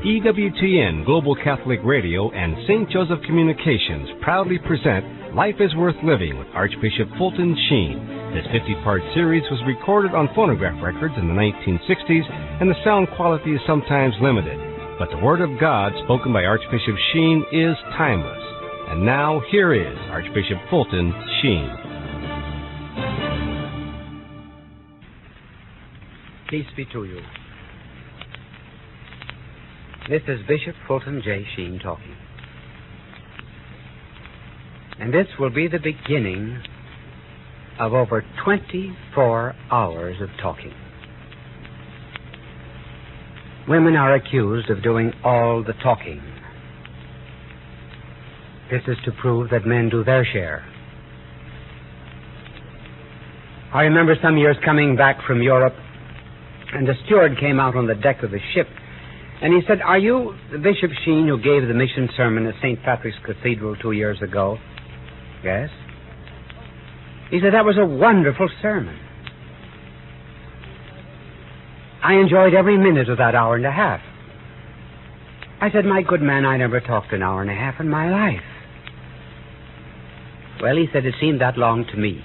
EWTN Global Catholic Radio and St. Joseph Communications proudly present Life is Worth Living with Archbishop Fulton Sheen. This 50-part series was recorded on phonograph records in the 1960s, and the sound quality is sometimes limited. But the Word of God spoken by Archbishop Sheen is timeless. And now, here is Archbishop Fulton Sheen. Peace be to you. This is Bishop Fulton J. Sheen talking. And this will be the beginning of over 24 hours of talking. Women are accused of doing all the talking. This is to prove that men do their share. I remember some years coming back from Europe, and the steward came out on the deck of the ship, and he said, "Are you the Bishop Sheen who gave the mission sermon at St. Patrick's Cathedral 2 years ago?" "Yes." He said, "That was a wonderful sermon. I enjoyed every minute of that hour and a half." I said, "My good man, I never talked an hour and a half in my life." Well, he said, "It seemed that long to me."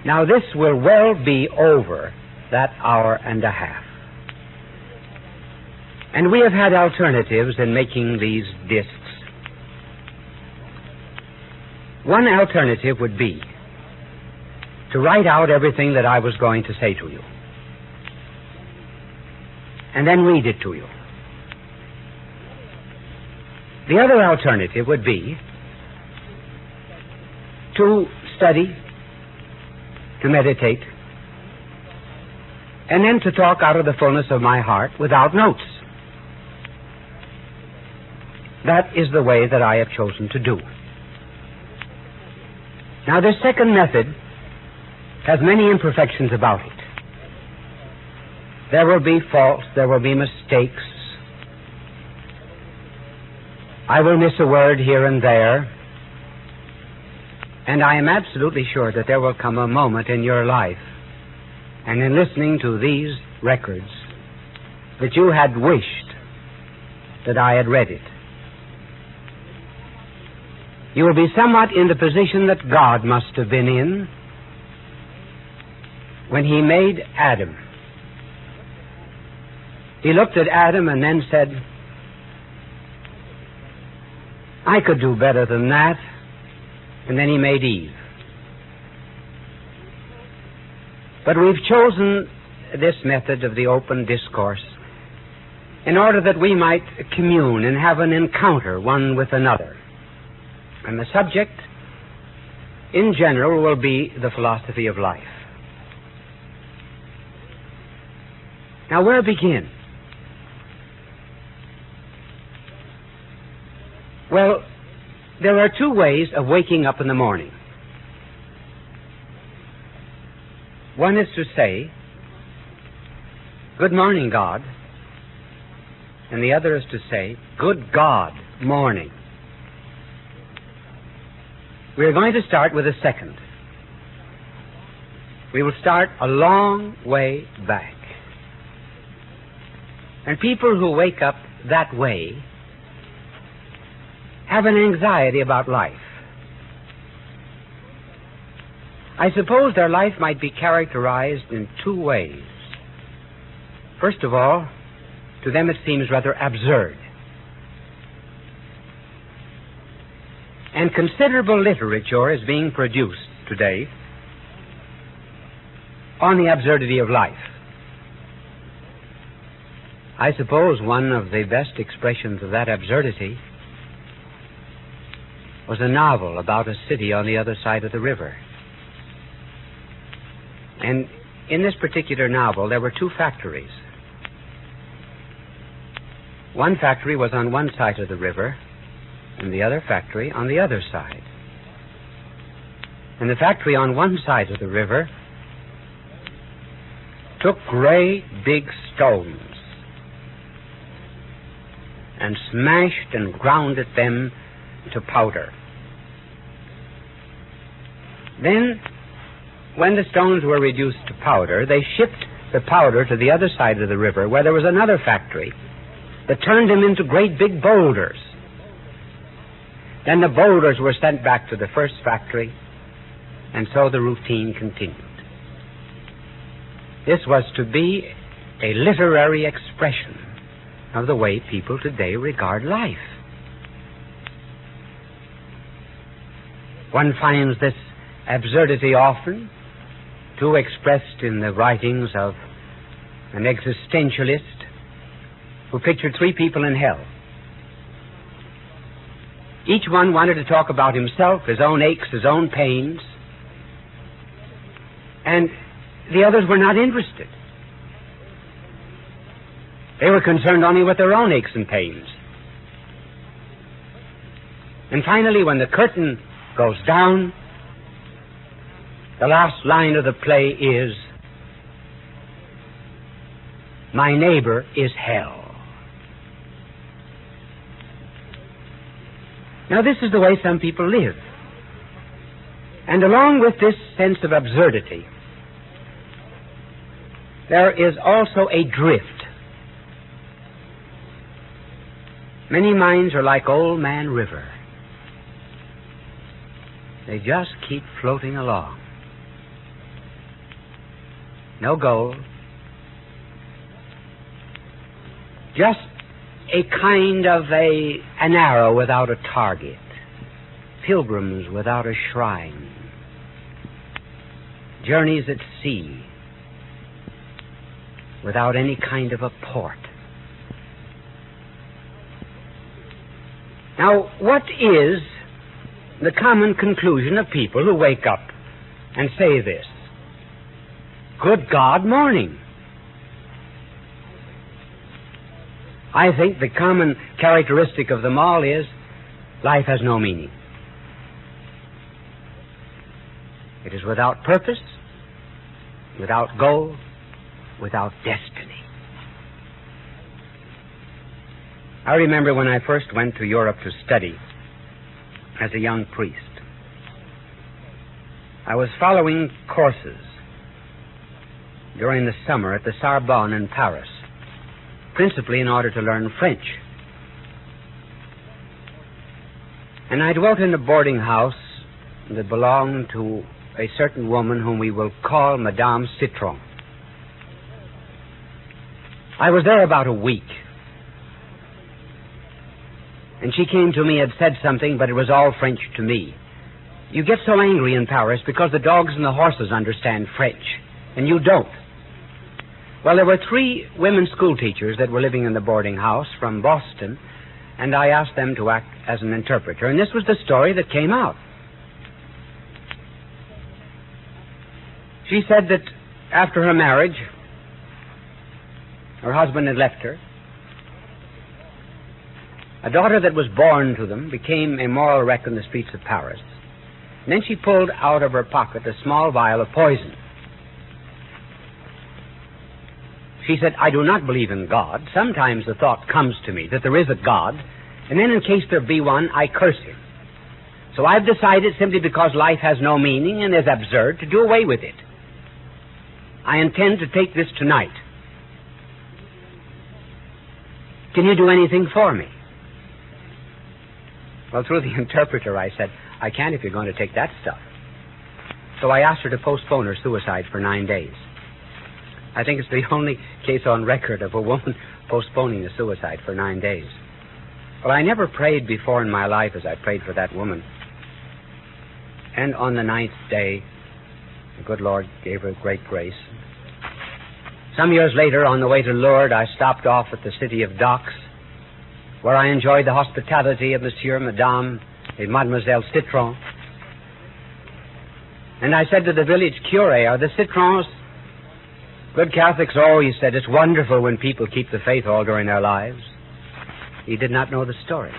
Now, this will well be over that hour and a half. And we have had alternatives in making these discs. One alternative would be to write out everything that I was going to say to you, and then read it to you. The other alternative would be to study, to meditate, and then to talk out of the fullness of my heart without notes. That is the way that I have chosen to do. Now, this second method has many imperfections about it. There will be faults, there will be mistakes. I will miss a word here and there. And I am absolutely sure that there will come a moment in your life, and in listening to these records, that you had wished that I had read it. You will be somewhat in the position that God must have been in when He made Adam. He looked at Adam and then said, "I could do better than that." And then He made Eve. But we've chosen this method of the open discourse in order that we might commune and have an encounter one with another. And the subject, in general, will be the philosophy of life. Now, where begin? Well, there are two ways of waking up in the morning. One is to say, "Good morning, God," and the other is to say, "Good God, morning." We are going to start with a second. We will start a long way back. And people who wake up that way have an anxiety about life. I suppose their life might be characterized in two ways. First of all, to them it seems rather absurd. And considerable literature is being produced today on the absurdity of life. I suppose one of the best expressions of that absurdity was a novel about a city on the other side of the river. And in this particular novel, there were two factories. One factory was on one side of the river, and the other factory on the other side. And the factory on one side of the river took great big stones and smashed and grounded them to powder. Then, when the stones were reduced to powder, they shipped the powder to the other side of the river, where there was another factory that turned them into great big boulders. Then the boulders were sent back to the first factory, and so the routine continued. This was to be a literary expression of the way people today regard life. One finds this absurdity often too expressed in the writings of an existentialist who pictured three people in hell. Each one wanted to talk about himself, his own aches, his own pains, and the others were not interested. They were concerned only with their own aches and pains. And finally, when the curtain goes down, the last line of the play is, "My neighbor is hell." Now, this is the way some people live. And along with this sense of absurdity, there is also a drift. Many minds are like Old Man River. They just keep floating along. No goal. Just a kind of an arrow without a target. Pilgrims without a shrine. Journeys at sea without any kind of a port. Now, what is the common conclusion of people who wake up and say this? Good God, morning. I think the common characteristic of them all is life has no meaning. It is without purpose, without goal, without destiny. I remember when I first went to Europe to study as a young priest. I was following courses during the summer at the Sorbonne in Paris, principally in order to learn French. And I dwelt in a boarding house that belonged to a certain woman whom we will call Madame Citron. I was there about a week. And she came to me and said something, but it was all French to me. You get so angry in Paris because the dogs and the horses understand French, and you don't. Well, there were 3 women school teachers that were living in the boarding house from Boston, and I asked them to act as an interpreter, and this was the story that came out. She said that after her marriage, her husband had left her. A daughter that was born to them became a moral wreck in the streets of Paris. And then she pulled out of her pocket a small vial of poison. She said, I do not believe in God. Sometimes the thought comes to me that there is a God, and then in case there be one, I curse him. So I've decided, simply because life has no meaning and is absurd, to do away with it. I intend to take this tonight. Can you do anything for me? Well, through the interpreter, I said, I can if you're going to take that stuff. So I asked her to postpone her suicide for 9 days. I think it's the only case on record of a woman postponing a suicide for 9 days. Well, I never prayed before in my life as I prayed for that woman. And on the 9th day, the good Lord gave her great grace. Some years later, on the way to Lourdes, I stopped off at the city of Docks, where I enjoyed the hospitality of Monsieur, Madame, and Mademoiselle Citron. And I said to the village curé, are the Citrons good Catholics? Oh, he said, it's wonderful when people keep the faith all during their lives. He did not know the story.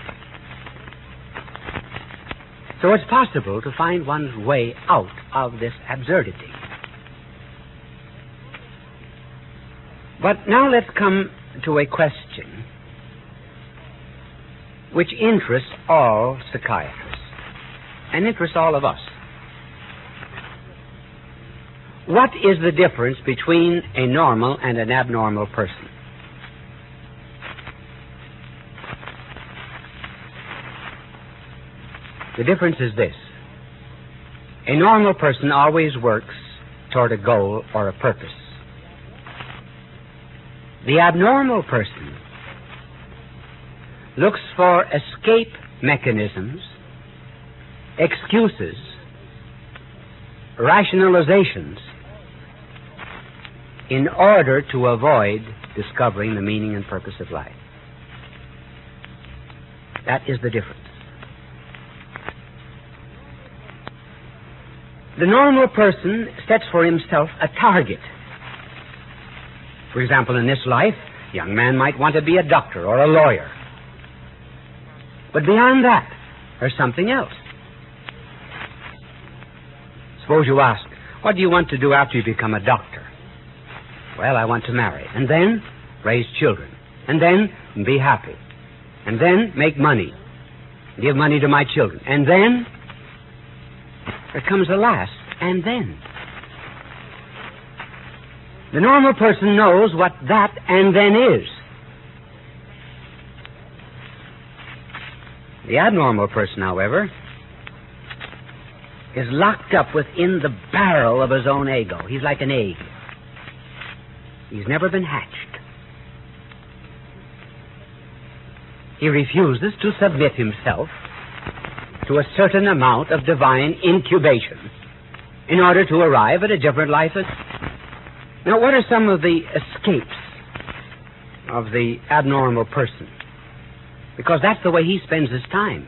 So it's possible to find one's way out of this absurdity. But now let's come to a question which interests all psychiatrists and interests all of us. What is the difference between a normal and an abnormal person? The difference is this. A normal person always works toward a goal or a purpose. The abnormal person looks for escape mechanisms, excuses, rationalizations in order to avoid discovering the meaning and purpose of life. That is the difference. The normal person sets for himself a target. For example, in this life, a young man might want to be a doctor or a lawyer. But beyond that, there's something else. Suppose you ask, what do you want to do after you become a doctor? Well, I want to marry, and then raise children, and then be happy, and then make money, give money to my children, and then there comes a last, and then. The normal person knows what that and then is. The abnormal person, however, is locked up within the barrel of his own ego. He's like an egg. He's never been hatched. He refuses to submit himself to a certain amount of divine incubation in order to arrive at a different life. Now, what are some of the escapes of the abnormal person? Because that's the way he spends his time.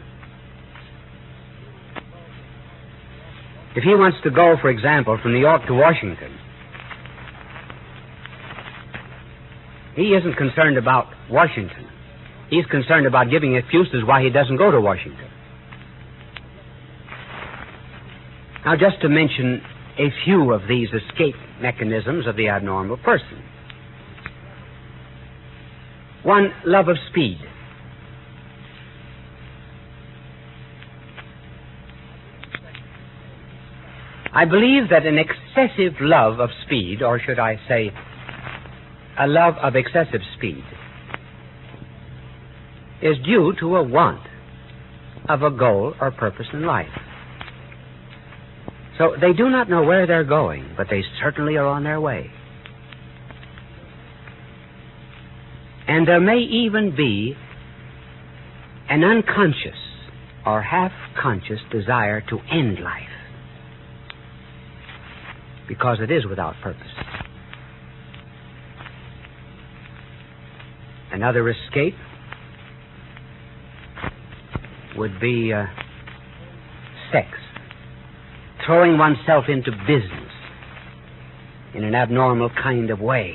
If he wants to go, for example, from New York to Washington, he isn't concerned about Washington. He's concerned about giving excuses why he doesn't go to Washington. Now, just to mention a few of these escape mechanisms of the abnormal person. One, love of speed. I believe that an excessive love of speed, or should I say, a love of excessive speed, is due to a want of a goal or purpose in life. So they do not know where they're going, but they certainly are on their way. And there may even be an unconscious or half-conscious desire to end life, because it is without purpose. Another escape would be sex. Throwing oneself into business in an abnormal kind of way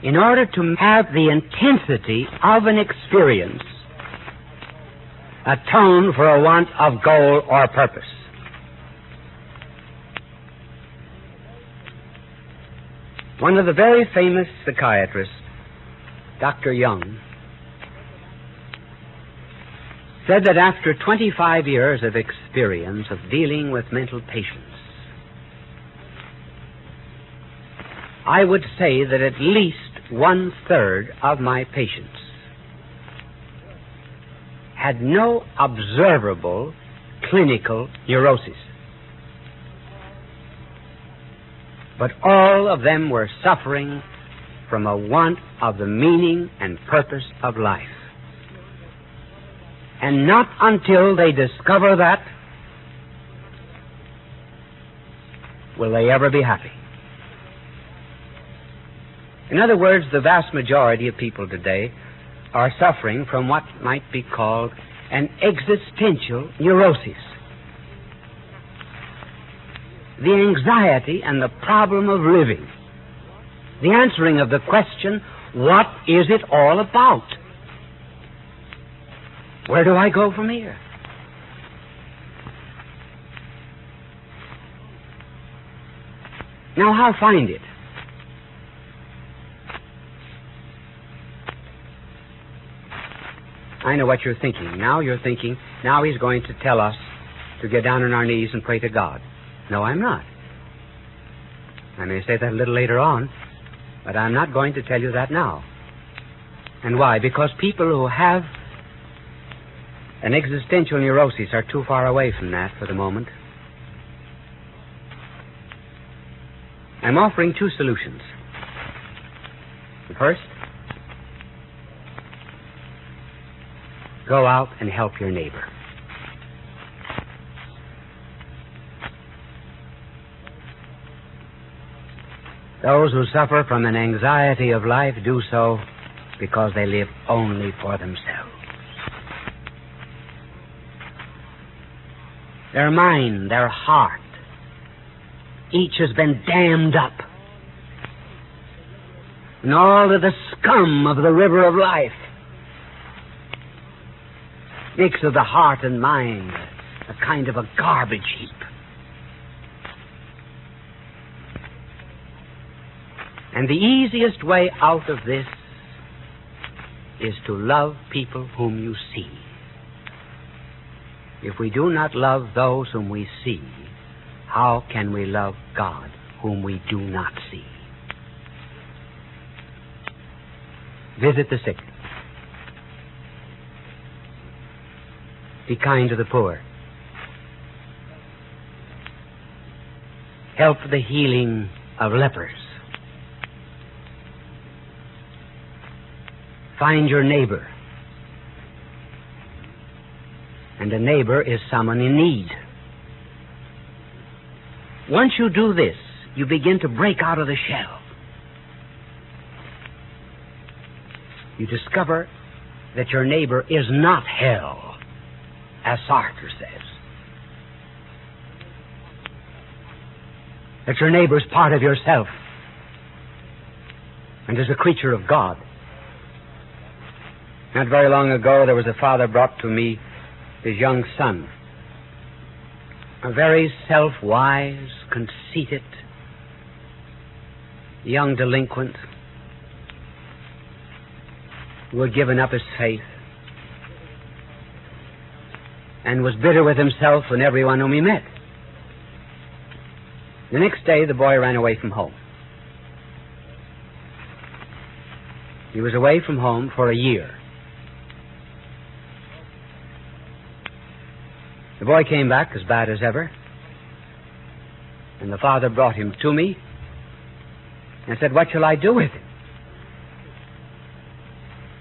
in order to have the intensity of an experience atone for a want of goal or purpose. One of the very famous psychiatrists, Dr. Young, said that after 25 years of experience of dealing with mental patients, I would say that at least 1/3 of my patients had no observable clinical neurosis, but all of them were suffering from a want of the meaning and purpose of life. And not until they discover that will they ever be happy. In other words, the vast majority of people today are suffering from what might be called an existential neurosis. The anxiety and the problem of living. The answering of the question, what is it all about? Where do I go from here? Now, how find it? I know what you're thinking. Now you're thinking, now he's going to tell us to get down on our knees and pray to God. No, I'm not. I may say that a little later on, but I'm not going to tell you that now. And why? Because people who have and existential neuroses are too far away from that for the moment. I'm offering two solutions. The first, go out and help your neighbor. Those who suffer from an anxiety of life do so because they live only for themselves. Their mind, their heart, each has been dammed up. And all of the scum of the river of life makes of the heart and mind a kind of a garbage heap. And the easiest way out of this is to love people whom you see. If we do not love those whom we see, how can we love God whom we do not see? Visit the sick. Be kind to the poor. Help the healing of lepers. Find your neighbor. And a neighbor is someone in need. Once you do this, you begin to break out of the shell. You discover that your neighbor is not hell, as Sartre says. That your neighbor is part of yourself and is a creature of God. Not very long ago, there was a father brought to me his young son, a very self-wise, conceited, young delinquent who had given up his faith and was bitter with himself and everyone whom he met. The next day, the boy ran away from home. He was away from home for a year. The boy came back as bad as ever, and the father brought him to me and said, "What shall I do with him?"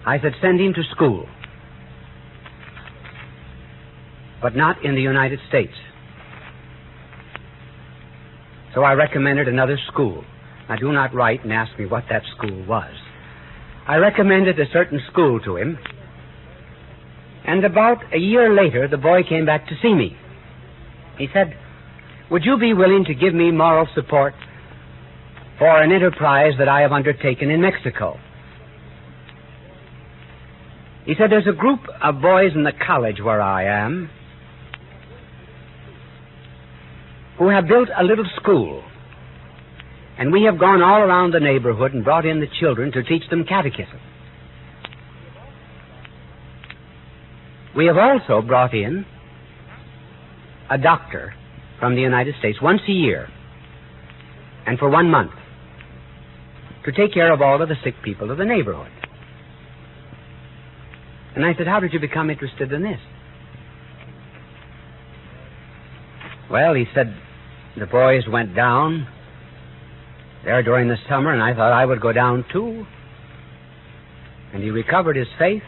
I said, "Send him to school, but not in the United States." So I recommended another school. Now, do not write and ask me what that school was. I recommended a certain school to him, and about a year later, the boy came back to see me. He said, "Would you be willing to give me moral support for an enterprise that I have undertaken in Mexico?" He said, "There's a group of boys in the college where I am who have built a little school, and we have gone all around the neighborhood and brought in the children to teach them catechism. We have also brought in a doctor from the United States once a year and for 1 month to take care of all of the sick people of the neighborhood." And I said, "How did you become interested in this?" Well, he said, "The boys went down there during the summer, and I thought I would go down too." And he recovered his faith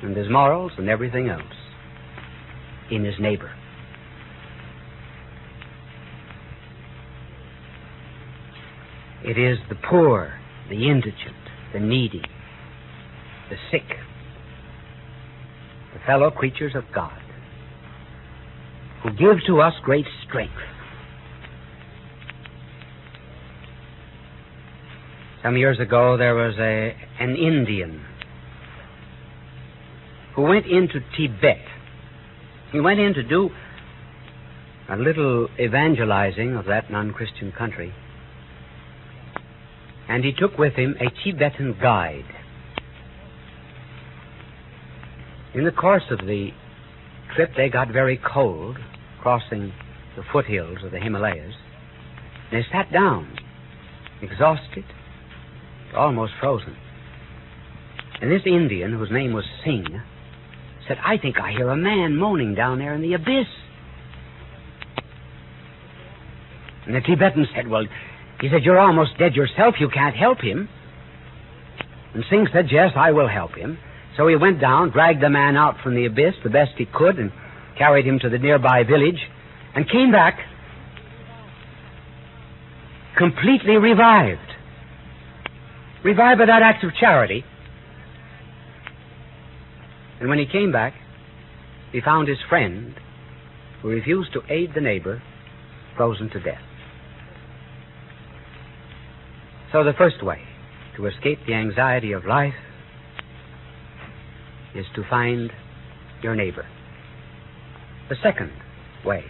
and his morals and everything else in his neighbor. It is the poor, the indigent, the needy, the sick, the fellow creatures of God, who give to us great strength. Some years ago, there was an Indian who went into Tibet. He went in to do a little evangelizing of that non-Christian country. And he took with him a Tibetan guide. In the course of the trip, they got very cold, crossing the foothills of the Himalayas. They sat down, exhausted, almost frozen. And this Indian, whose name was Singh, said, I think I hear a man moaning down there in the abyss. And the Tibetan said, well, he said, you're almost dead yourself. You can't help him. And Singh said, yes, I will help him. So he went down, dragged the man out from the abyss the best he could, and carried him to the nearby village, and came back completely revived. Revived by that act of charity. And when he came back, he found his friend, who refused to aid the neighbor, frozen to death. So the first way to escape the anxiety of life is to find your neighbor. The second way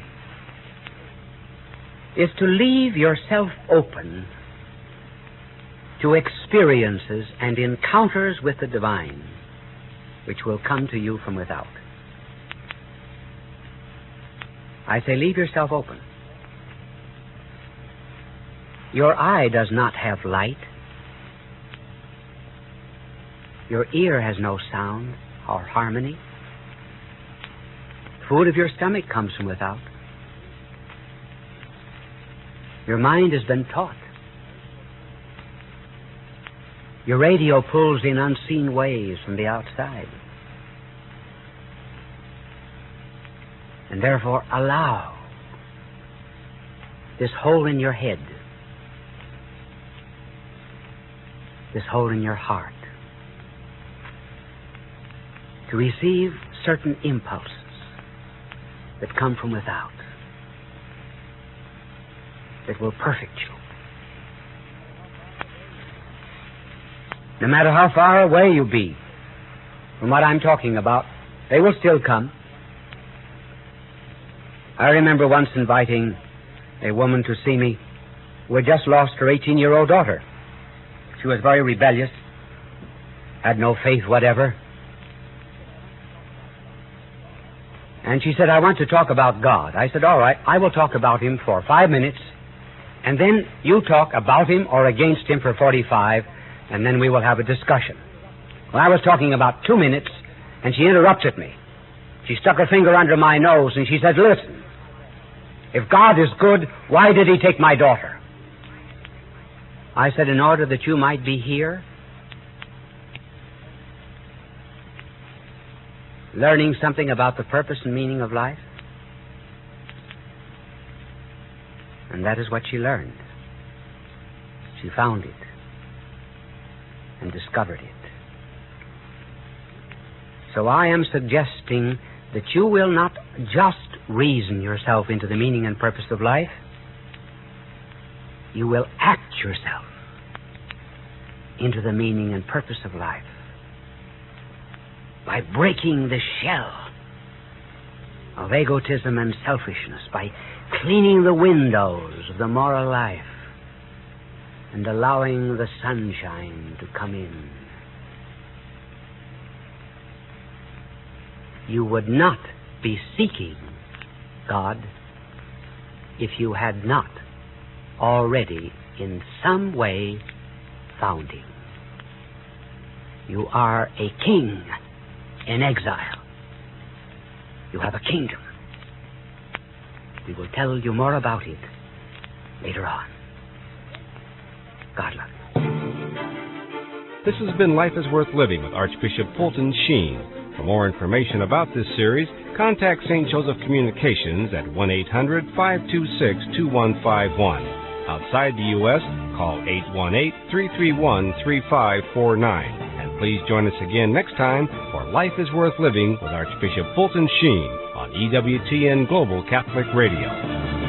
is to leave yourself open to experiences and encounters with the divine, which will come to you from without. I say, leave yourself open. Your eye does not have light. Your ear has no sound or harmony. Food of your stomach comes from without. Your mind has been taught. Your radio pulls in unseen waves from the outside. And therefore allow this hole in your head, this hole in your heart, to receive certain impulses that come from without, that will perfect you. No matter how far away you be from what I'm talking about, they will still come. I remember once inviting a woman to see me who had just lost her 18-year-old daughter. She was very rebellious, had no faith whatever. And she said, I want to talk about God. I said, all right, I will talk about him for 5 minutes, and then you talk about him or against him for 45, and then we will have a discussion. Well, I was talking about 2 minutes, and she interrupted me. She stuck her finger under my nose, and she said, listen, if God is good, why did he take my daughter? I said, in order that you might be here, learning something about the purpose and meaning of life. And that is what she learned. She found it and discovered it. So I am suggesting that you will not just reason yourself into the meaning and purpose of life. You will act yourself into the meaning and purpose of life by breaking the shell of egotism and selfishness, by cleaning the windows of the moral life and allowing the sunshine to come in. You would not be seeking God if you had not already in some way found him. You are a king in exile. You have a kingdom. We will tell you more about it later on. God love you. This has been Life is Worth Living with Archbishop Fulton Sheen. For more information about this series, contact St. Joseph Communications at 1-800-526-2151. Outside the U.S., call 818-331-3549. And please join us again next time for Life is Worth Living with Archbishop Fulton Sheen on EWTN Global Catholic Radio.